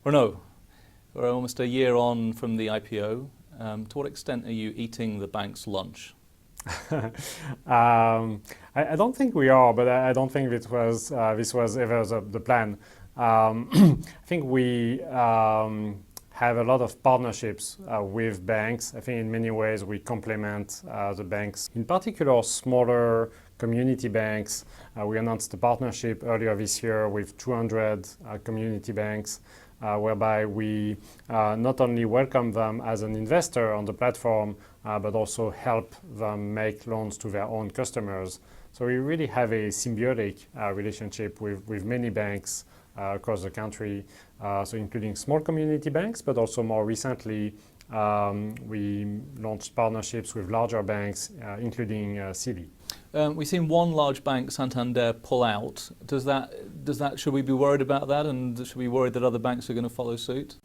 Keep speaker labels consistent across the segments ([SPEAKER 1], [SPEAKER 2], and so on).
[SPEAKER 1] Renaud, we're almost a year on from the IPO. To what extent are you eating the bank's lunch?
[SPEAKER 2] I don't think we are, but I don't think this was ever the plan. I think we have a lot of partnerships with banks. I think in many ways we complement the banks. In particular, smaller community banks. We announced a partnership earlier this year with 200 community banks, whereby we not only welcome them as an investor on the platform, but also help them make loans to their own customers. So we really have a symbiotic relationship with many banks across the country, so including small community banks, but also more recently we launched partnerships with larger banks, including Citi.
[SPEAKER 1] We've seen one large bank, Santander, pull out. Should we be worried about that, and should we be worried that other banks are going to follow suit?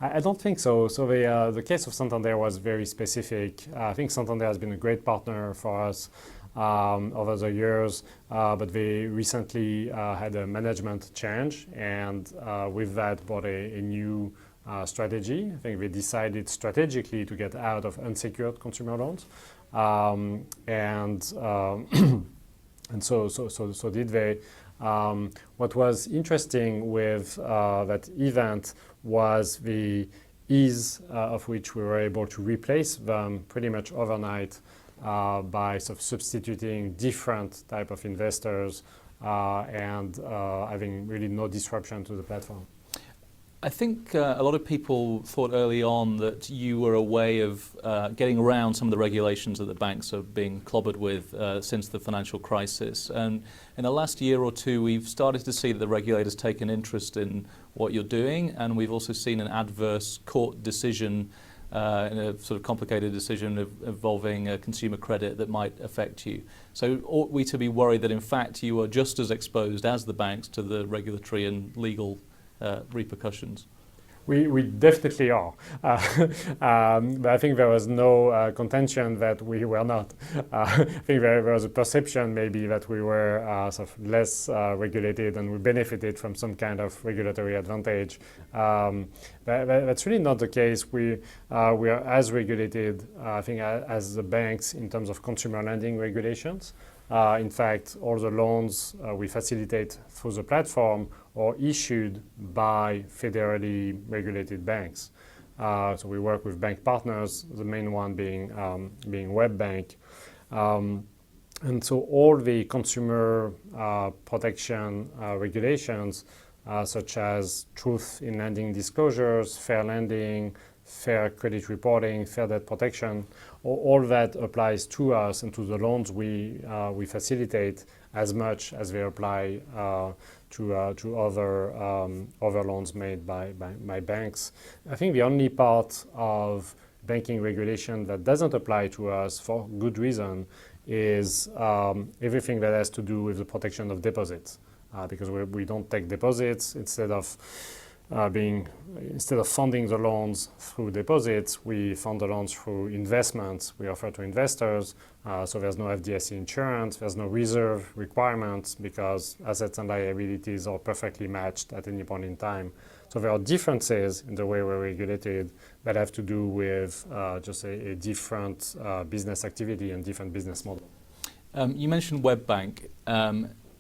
[SPEAKER 2] I don't think so. So the case of Santander was very specific. I think Santander has been a great partner for us over the years, but they recently had a management change, and with that brought a new strategy. I think they decided strategically to get out of unsecured consumer loans, and so did they. What was interesting with that event was the ease of which we were able to replace them pretty much overnight by sort of substituting different type of investors and having really no disruption to the platform.
[SPEAKER 1] I think a lot of people thought early on that you were a way of getting around some of the regulations that the banks are being clobbered with since the financial crisis. And in the last year or two, we've started to see that the regulators take an interest in what you're doing, and we've also seen an adverse court decision in a sort of complicated decision involving consumer credit that might affect you. So ought we to be worried that in fact you are just as exposed as the banks to the regulatory and legal repercussions?
[SPEAKER 2] We definitely are, but I think there was no contention that we were not. I think there was a perception maybe that we were sort of less regulated and we benefited from some kind of regulatory advantage. That's really not the case. We are as regulated, I think, as the banks in terms of consumer lending regulations. In fact, all the loans we facilitate through the platform are issued by federally regulated banks. So we work with bank partners, the main one being WebBank. And so all the consumer protection regulations, such as truth in lending disclosures, fair lending, fair credit reporting, fair debt protection, all that applies to us and to the loans we facilitate as much as they apply to other loans made by banks. I think the only part of banking regulation that doesn't apply to us for good reason is everything that has to do with the protection of deposits, because we don't take deposits. Instead of funding the loans through deposits, we fund the loans through investments we offer to investors. So there's no FDIC insurance, there's no reserve requirements because assets and liabilities are perfectly matched at any point in time. So there are differences in the way we're regulated that have to do with just a different business activity and different business model.
[SPEAKER 1] You mentioned WebBank.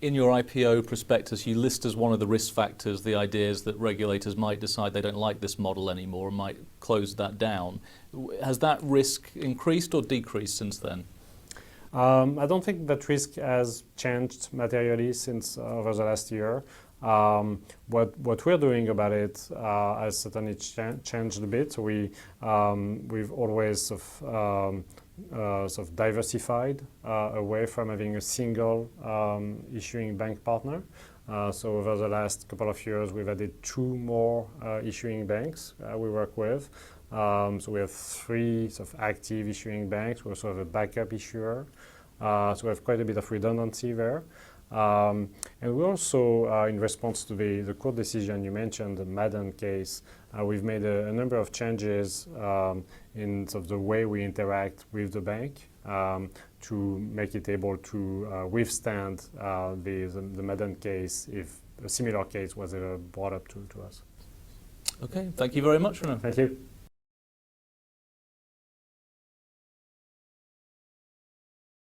[SPEAKER 1] In your IPO prospectus, you list as one of the risk factors the ideas that regulators might decide they don't like this model anymore and might close that down. Has that risk increased or decreased since then?
[SPEAKER 2] I don't think that risk has changed materially since over the last year. What we're doing about it has certainly changed a bit. So we've always sort of diversified away from having a single issuing bank partner. So over the last couple of years, we've added 2 more issuing banks we work with. So we have 3 sort of active issuing banks. We also have a backup issuer. So we have quite a bit of redundancy there. And we also, in response to the court decision you mentioned, the Madden case, we've made a number of changes in sort of the way we interact with the bank to make it able to withstand the Madden case if a similar case was ever brought up to us.
[SPEAKER 1] Okay, thank you very much, Renaud.
[SPEAKER 2] Thank you.